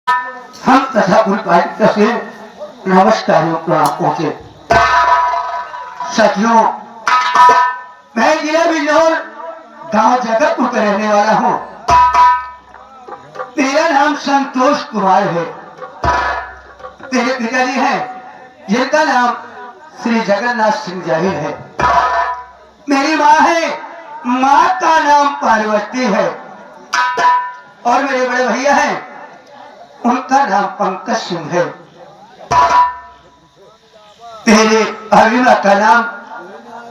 हम तथा गुरुपालिका से नमस्कारों प्रणाम पहुंचे। साथियों, मैं जिला बिजनौर गांव जगतपुर का रहने वाला हूं। मेरा नाम संतोष कुमार है। मेरे पिताजी हैं जिनका नाम श्री जगन्नाथ सिंह जाहिर है। मेरी माँ है, माँ का नाम पार्वती है। और मेरे बड़े भैया हैं, उनका नाम पंकज सिंह है। मेरे अभिमा का नाम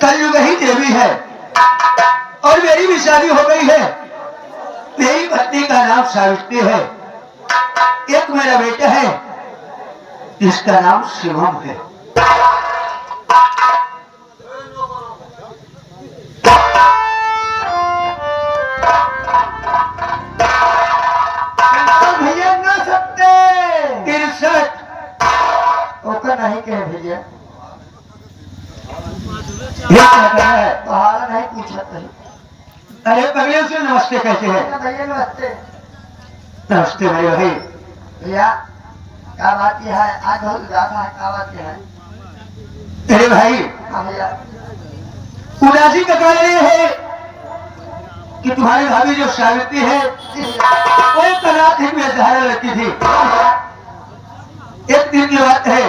कलयुगी देवी है। और मेरी भी शादी हो गई है। मेरी पत्नी का नाम सावित्री है। एक मेरा बेटा है जिसका नाम शिवम है। भैया ना सकते 63 ओका नहीं कहे भैया, पहाड़ा नहीं पूछा नहीं। अरे पगले से नमस्ते कहते हैं। भैया नमस्ते। नमस्ते भाई भाई। भैया क्या बात यह है, आज बहुत उदास है, क्या बात यह है? अरे भाई भैया, उदासी का कारण ये है कि तुम्हारी भाभी जो सावित्री है वो एक तलाक में सहारा लगती थी। एक दिन की बात है,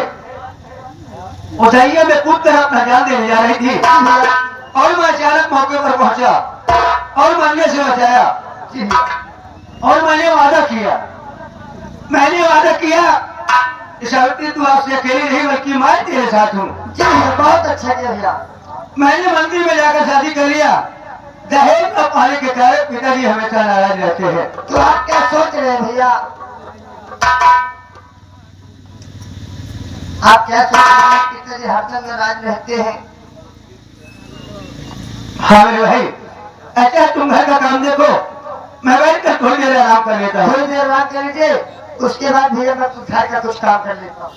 उदैया में कूद कर अपना जान देने जा रही थी और मैं अचानक मौके पर पहुंचा और मरने से बचाया। और मैंने वादा किया सावित्री तू आपसे अकेली नहीं बल्कि मैं तेरे साथ हूँ। जी बहुत अच्छा किया भैया। मैंने मंदिर में जाकर शादी कर लिया। दहेज न पाने के कारण पिताजी हमेशा नाराज रहते हैं। तो आप क्या सोच रहे हैं भैया? आप क्या सोच रहे हैं? पिताजी हरदम नाराज रहते हैं। हाँ मेरे भाई, अच्छा तुम घर का काम देखो, मैं बैठ कर थोड़ी देर आराम कर लेता हूँ। थोड़ी देर आराम कर लीजिए, उसके बाद भैया मैं कुछ घर का कुछ काम कर लेता हूँ।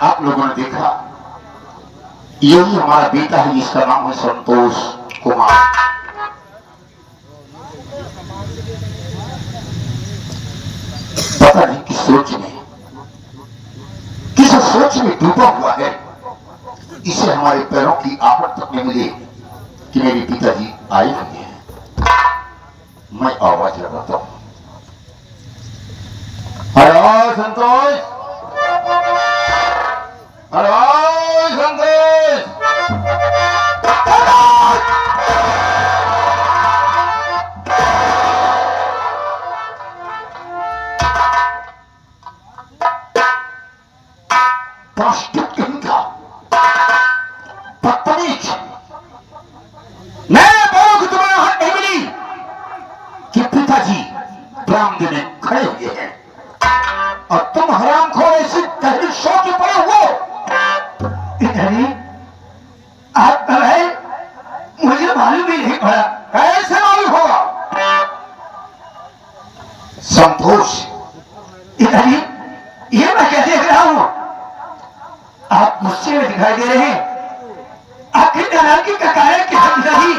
आप लोगों ने देखा, यही हमारा बेटा है जिसका नाम है संतोष कुमार। पता नहीं किस सोच में डूबा हुआ है। इसे हमारे पैरों की आहट तक में मिले कि मेरे पिताजी आए हुए हैं। मैं आवाज लगाता हूं, हेलो संतोष, हेलो संतोष। मैं बोलूं कि तुम्हें हाथ नहीं मिली कि पिताजी बरामदे में खड़े हुए हैं और तुम हरामखोर ऐसी तहरीर सो के पड़े हो। पिताजी आप कब है? मुझे मालूम ही नहीं पड़ा। कैसे मालूम होगा? संतोष, पिताजी ये मैं क्या देख रहा हूँ? आप गुस्से में दिखाई दे रहे हैं। आखिर नाराजगी का कारण क्या है पिताजी?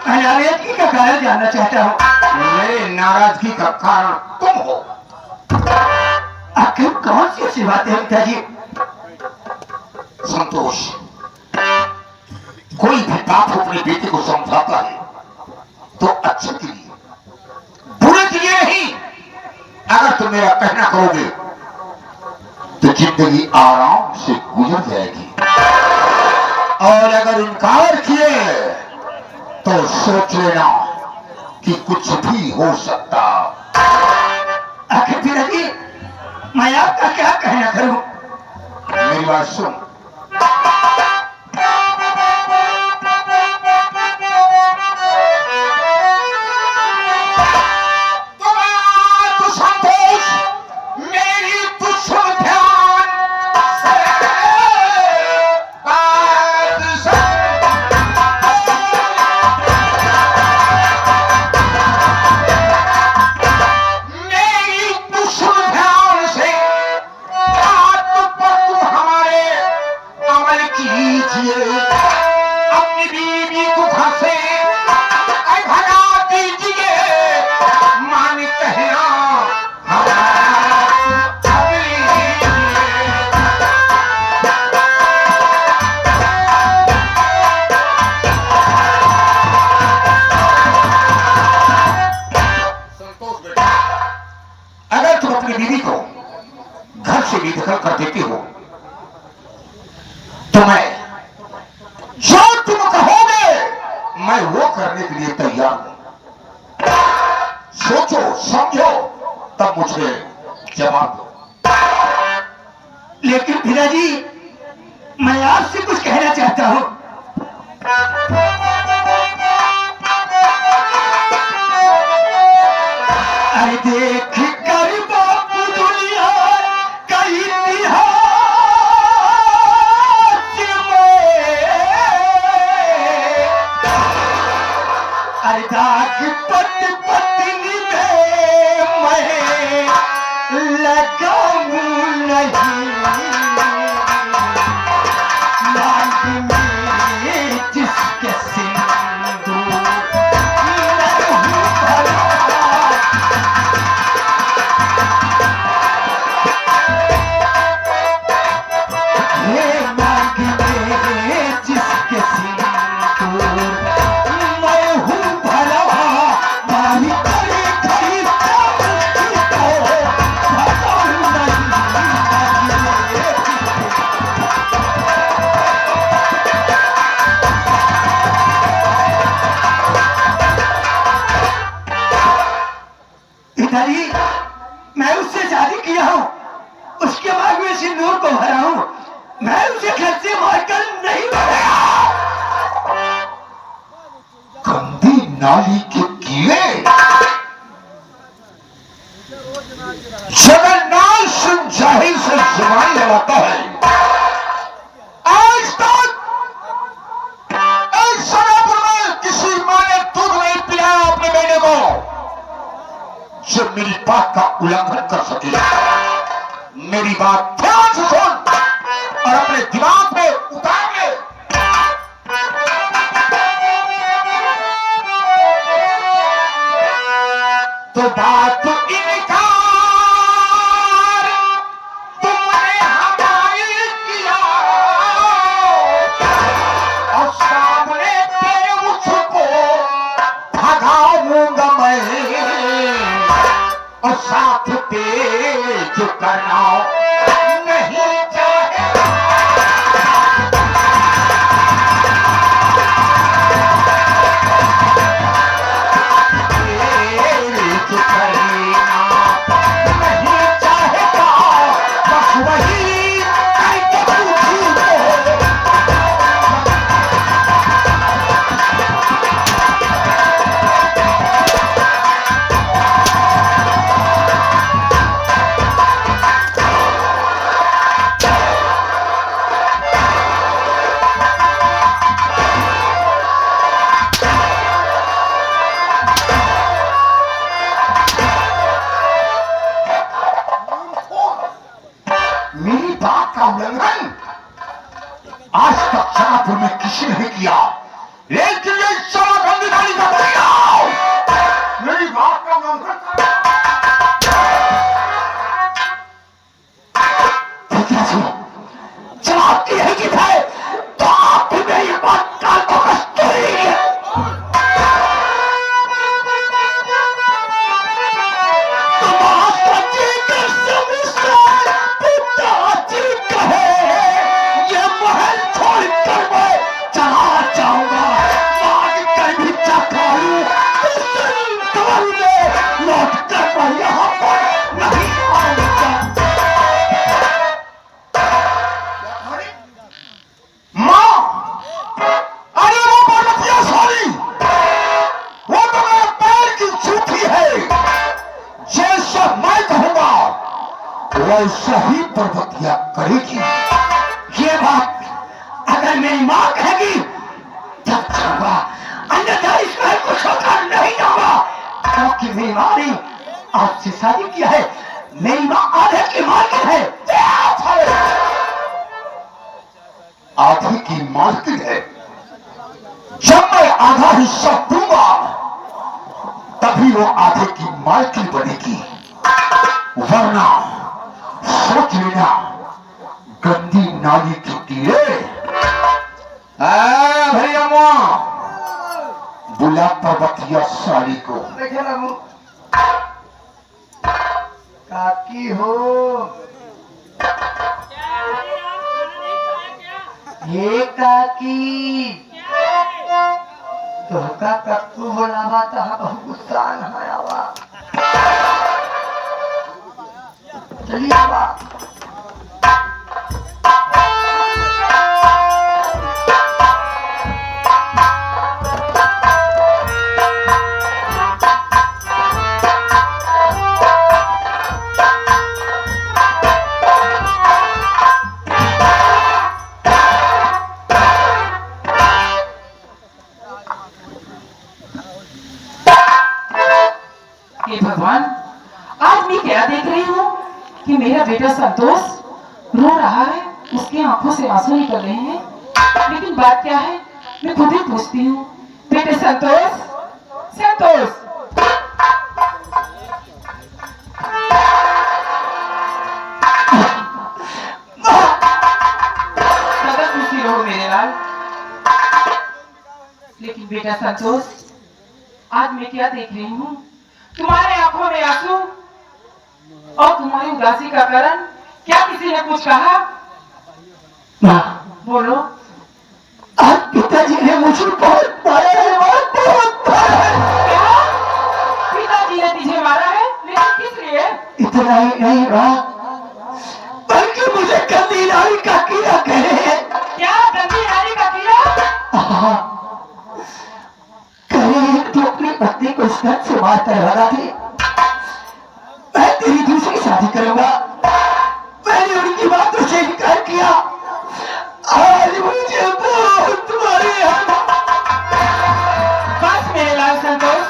मैं नाराजगी का कारण जानना चाहता हूँ। मेरे नाराजगी का कारण तुम हो। आखिर कौन सी ऐसी बात है पिताजी? संतोष, कोई भी बाप अपने बेटे को समझाता है तो अच्छे के लिए, बुरे के लिए नहीं। अगर तुम मेरा कहना करोगे तो जिंदगी आराम से गुजर जाएगी, और अगर इनकार किए तो सोच लेना कि कुछ भी हो सकता। आखिर पिताजी मैं आपका क्या कहना करूं? मेरी बात सुन। दखल कर देते हो तो मैं जो तुम कहोगे मैं वो करने के लिए तैयार हूं। सोचो समझो तब मुझे जवाब दो। लेकिन पिताजी मैं आपसे कुछ कहना चाहता हूं। अरे देख कर बापू दुनिया का इतिहास में, अरे दाग पति पत्नी में मैं लगाऊं नहीं, मांग में जिसके सिंदूर नहीं भरा, हे मांग में जिसके सिंदूर मैं हूँ भरा, माही खड़ी खड़ी सामने तो भगाऊं नहीं, मांग में पिताजी मैं उससे शादी किया हूँ, उसके बाद में सिंदूर को भरा हूँ, मैं उसे घर से मारकर नहीं भगाया। गंदी नाली के कीड़े जगन्नाथ सिंह जाहिर से जुबान लगाता है। आज तक इस सनापुर में किसी माँ ने दूध नहीं पिलाया अपने बेटे को जो मेरी बात का उल्लंघन कर सके। मेरी बात ध्यान से सुन और अपने दिमाग में उतार ले। तो बात इनकार तुमने हमारी किया और सामने तेरे मुझको भगाऊंगा मैं और साथ तेज करना नहीं चाहे। तेज करना नहीं चाहेगा बस वही करके पूछी तो। मेरी बात का उल्लंघन आज तक सनापुर में किसी ने नहीं किया, लेकिन ये सारा गंदी नाली का बलिया मेरी बात का उल्लंघन चलाती है कि है तो आप भी मेरी बात का तो कस्तूरी है। वैसा ही पर्वतिया करेगी। ये बात अगर मेरी माँ कहेगी तब जाऊंगा, अन्यथा इसमें कुछ होकर नहीं जाऊंगा, क्योंकि मेरी माँ ने आपसे शादी किया है, मेरी माँ आधे की मालकिन है। आधे की मालकिन है। जब मैं आधा हिस्सा दूंगा तभी वो आधे की मालकिन बनेगी, वरना सोच लेना गंदी नाली की कीड़े। भैया बुला पर्वतिया साड़ी को। काकी हो हे काकी तो का कक्कू बोलावा तो बहुत गुस्सा है आवा चलिए आवा हे भगवान, आज मैं क्या देख रही हूँ कि मेरा बेटा संतोष रो रहा है, उसकी आंखों से आंसू निकल रहे हैं। लेकिन बात क्या है, मैं खुद ही पूछती हूँ, बेटे संतोष, संतोष। सदा खुशी रहो मेरे लाल। लेकिन बेटा संतोष, आज मैं क्या देख रही हूँ, तुम्हारे आंखों में आंसू और तुम्हारी उदासी का कारण क्या किसी ने कुछ कहा? बोलो। आज पिताजी ने मुझे बहुत मारा है, बहुत क्या? पिताजी ने तुझे मारा है? लेकिन किस लिए? इतना ही नहीं बल्कि मुझे गंदी नाली का कीड़ा कहे हैं। क्या गंदी नाली का कीड़ा? तो अपनी पत्नी को इस घर से बाहर करवा थी। मैं तेरी दूसरी शादी करूंगा। मैंने उनकी बातों से इनकार किया। आज मुझे बहुत तुम्हारे बस मेरे लाल संतोष,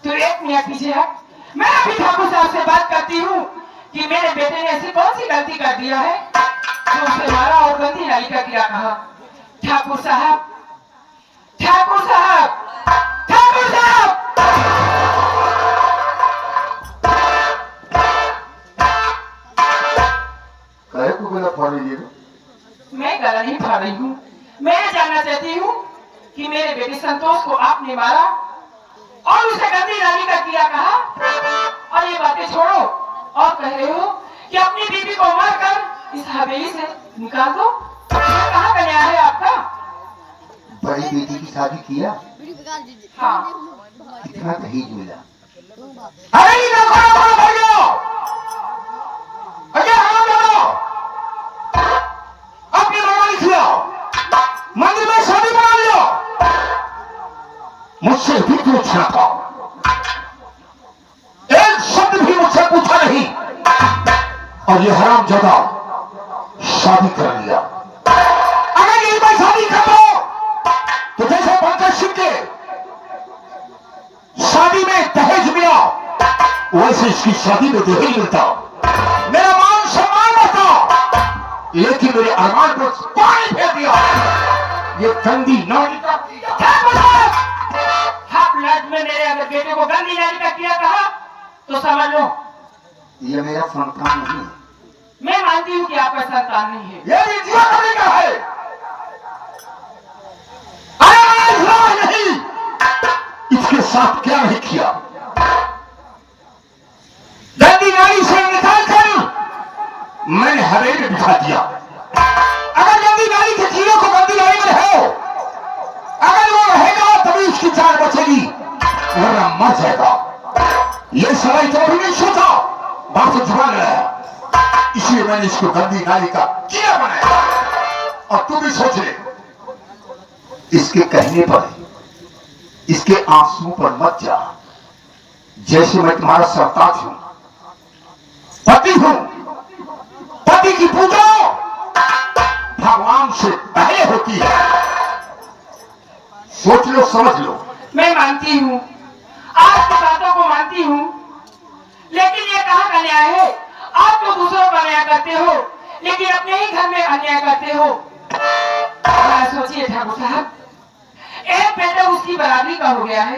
तू एक मिनट पीछे हट। मैं अभी ठाकुर साहब से बात करती हूँ कि मेरे बेटे ने ऐसी कौन सी गलती कर दिया है जो उसे मारा और गंदी नाली का कीड़ा कहा। ठाकुर साहब, ठाकुर साहब, ठाकुर साहब। मैं गला नहीं फाड़ रही हूँ। मैं जानना चाहती हूँ कि मेरे बेटे संतोष को आपने मारा और उसे गंदी नाली का कीड़ा कहा, और ये बातें छोड़ो और कह रहे हो कि अपनी बीवी को मारकर इस हवेली से निकाल दो। कहाँ का न्याय है आपका? बड़ी बेटी की शादी किया, हाँ। इतना दहेज मिला। अरे ये भाइयों, अजय हम लोगों अपनी मनमानी खिलाओ, मंदिर में शादी बना लियो। मुझसे भी पूछना था, एक शब्द भी मुझसे पूछा नहीं, और ये हरामजादा शादी कर लिया। अगर ये मैं शादी कर लो तो जैसे पंकज सिंह के शादी में दहेज मिला, वैसे इसकी शादी में दहेज मिलता, मेरा मान सम्मान होता, लेकिन मेरे अरमान को पानी फेर दिया। ये गंदी नाली का हाफ में मेरे अगर बेटे को गंदी नाली का कीड़ा कहा तो समझ लो ये मेरा संतान नहीं है। मैं मानती हूँ कि आपका संतान नहीं है। ये भी जीवन करने का है। अरे नहीं, इसके साथ क्या नहीं किया। गंदी नाली से निकाल कर मैंने हवेली में बिठा दिया। अगर गंदी नाली के कीड़े को गंदी नाली में रहो, अगर वो रहेगा तभी उसकी जान बचेगी, वरना मर जाएगा। ये सवाल तो भी नहीं सोचा, बात से जुबान लगाया, इसलिए मैंने इसको गंदी नाली का कीड़ा बनाया। और तू भी सोच ले, इसके कहने पर, इसके आंसू पर मत जा। जैसे मैं तुम्हारा सरताज हूं, पति हूं, पति की पूजा भगवान से पहले होती है। सोच लो, समझ लो। मैं मानती हूँ, आपकी बातों को मानती हूँ, लेकिन ये कहाँ का न्याय है? आप तो दूसरों का न्याय करते हो, लेकिन अपने ही घर में अन्याय करते हो। सोचिए ठाकुर साहब, एक बेटा उसकी बराबरी का हो गया है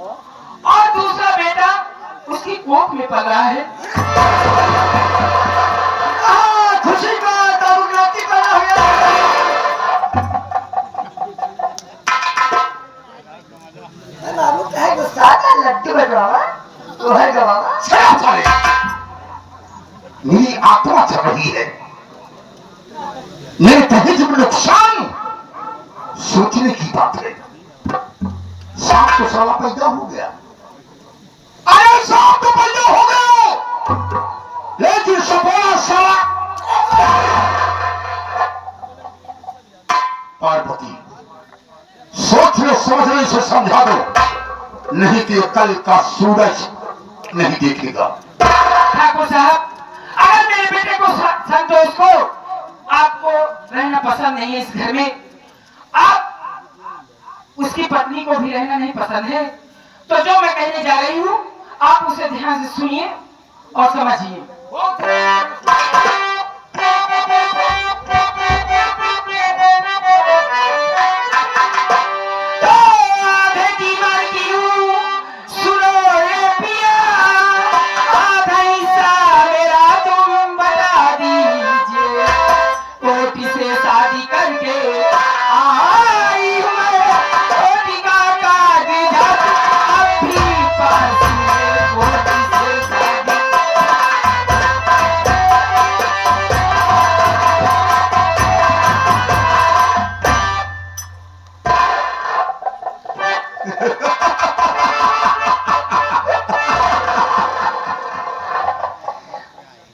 और दूसरा बेटा उसकी कोख में पल रहा है। खुशी का दारुग्राती बना हो गया। बाबू क्या है गुस्सा का लड्डू बजवावा तो है गवावा। मेरी आत्मा चल रही है। मेरे दहेज में नुकसान सोचने की बात है। सांप तो साला पैदा हो गया, अरे सांप तो पैदा हो गया, लेकिन सपोला साला पार्वती सोच लो, समझने से समझा दो, नहीं तो कल का सूरज नहीं देखेगा। ठाकुर साहब, अगर मेरे बेटे को संतोष को आपको रहना पसंद नहीं है इस घर में, आप उसकी पत्नी को भी रहना नहीं पसंद है, तो जो मैं कहने जा रही हूँ आप उसे ध्यान से सुनिए और समझिए।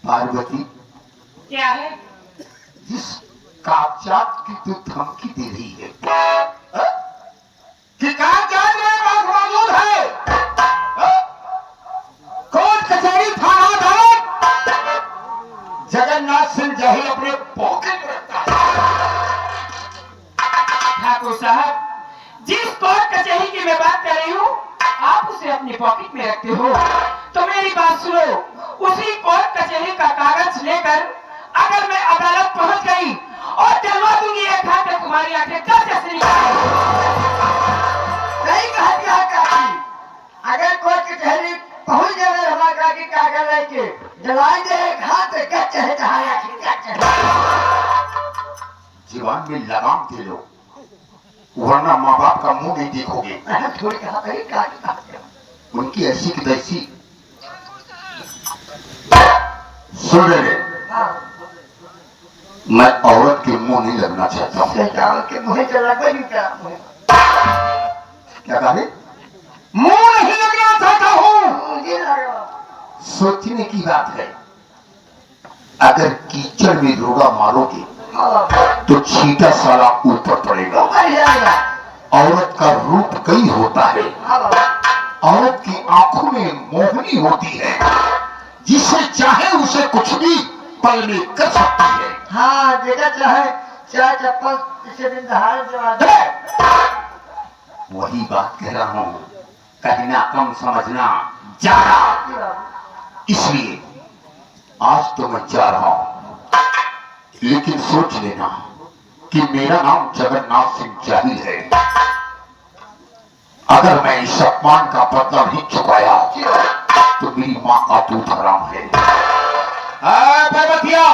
पार्वती, क्या है? जिस कागजात की तू धमकी दे रही है कि कागजात मेरे पास मौजूद है, कोर्ट कचहरी थाना अदालत जगन्नाथ सिंह जाहिल अपने पॉकेट में रखता है। ठाकुर साहब, जिस कोर्ट कचहरी की मैं बात कर रही हूँ आप उसे अपने पॉकेट में रखते हो, तो मेरी बात सुनो, उसी कोर्ट कचहरी का कागज लेकर अगर मैं अदालत पहुंच गई और डलवा दूंगी एक हाथ में, तुम्हारी आंखें कब जैसे निकालेंगी। नहीं कहती है काकी, अगर कोई कचहरी पहुंच जाए हमारे काकी कागज लेके जलाई दे एक हाथ कच्चे है चाहे जीवन में लगाम दे लो, वरना माँ बाप का मुंह नहीं देखोगे। थोड़ी कहा काकी उनकी ऐसी की तैसी सुन रहे, मैं औरत के मुंह नहीं लगना चाहता हूँ। के मुझे चला कोई क्या क्या कहे? मुंह नहीं लगना चाहता हूँ। मुझे लगा सोचने की बात है, अगर कीचड़ में रोड़ा मारोगे तो छींटा साला ऊपर पड़ेगा। औरत का रूप कई होता है, औरत की आंखों में मोहनी होती है, जिसे चाहे उसे कुछ भी पल में कर सकती है। हाँ जगह चाहे चाहे चप्पल इसे दिन दहाड़ वही बात कह रहा हूँ, कहना कम समझना ज्यादा। इसलिए आज तो मैं जा रहा हूँ, लेकिन सोच लेना कि मेरा नाम जगन्नाथ सिंह जाहिल है। अगर मैं इस अपमान का बदला नहीं चुकाया तो मेरी माँ का दूध हराम है। पार्वतिया,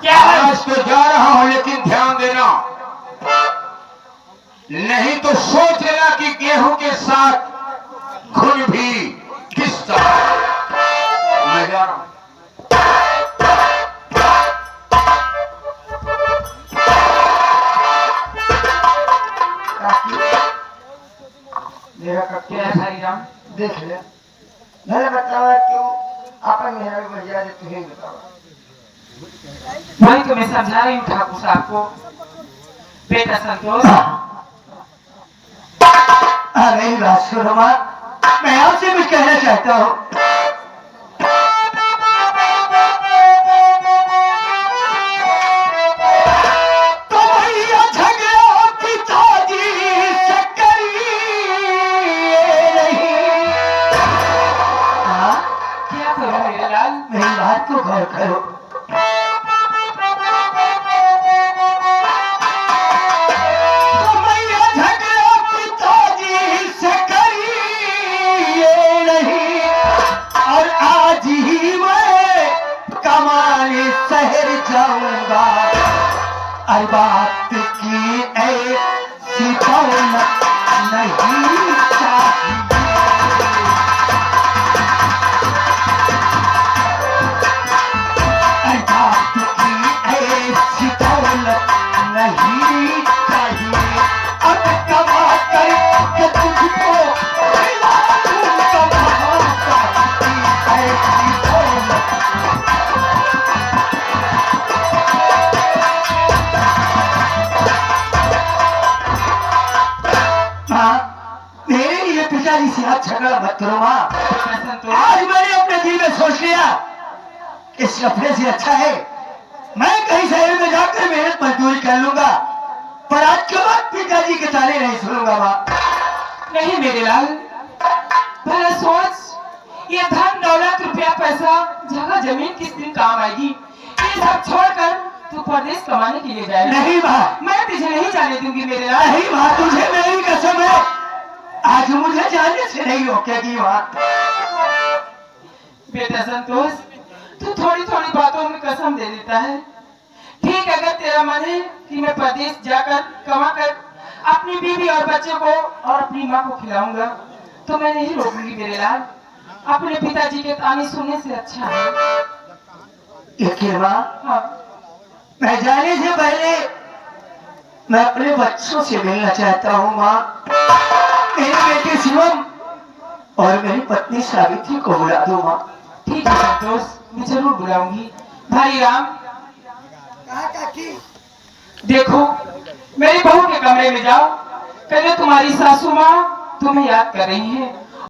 क्या है? आज तो जा रहा हूं, लेकिन ध्यान देना, नहीं तो सोच लेना कि गेहूं के साथ घुन भी किस तरह। मैं जा रहा हूं। मेरा क्या है भाई राम? देख ले, मैंने बताया क्यों अपन मेरा बजा दे, तुझे बताओ। वही तो मैं समझा रही हूँ ठाकुर साहब को। बेटा संतोष, मेरी बात सुनो माँ, मैं आपसे भी कहना चाहता हूँ। तो भैया झगड़ा की ताजी सकरी नहीं। हाँ, क्या करो मेरे लाल? मेरी बात को गौर करो। शहर जाऊंगा, अरे बात की ऐसी दौलत नहीं चाहिए। अरे बात की पिताजी से हाथ झगड़ा मत करो माँ। बेटा संतोष, आज मैंने अपने दिल में सोच लिया इस लफड़े से अच्छा है मैं कहीं शहर में जाकर मेहनत मजदूरी कर लूंगा, पर आज के बाद पिताजी के ताने नहीं सुनूंगा माँ। नहीं मेरे लाल, भला सोच, ये धन दौलत रुपया पैसा जगह जमीन किस दिन काम आएगी? ये सब छोड़कर तू परदेश कमाने के लिए जाएगा। नहीं माँ, मैं तुझे नहीं जाने दूंगी मेरे लाल। नहीं माँ, तुझे मेरी कसम है, आज मुझे जाने से नहीं रोकेगी माँ। बेटा संतोष, तू थोड़ी थोड़ी बातों में कसम दे देता है। ठीक, अगर तेरा मन है कि मैं प्रदेश जाकर कमा कर अपनी बीवी और बच्चे को और अपनी माँ को खिलाऊंगा, तो मैं नहीं रोकूंगी मेरे लाल। अपने पिताजी के ताने सुनने से अच्छा है। लेकिन माँ, हाँ, मैं जाने से पहले मैं अपने बच्चों से मिलना चाहता हूँ माँ। मेरे बेटे शिवम और मेरी पत्नी सावित्री को बुला दो माँ। ठीक है संतोष, मैं जरूर बुलाऊंगी। भाई राम, देखो मेरी बहू के कमरे में जाओ, पहले तुम्हारी सासू माँ तुम्हें याद कर रही है।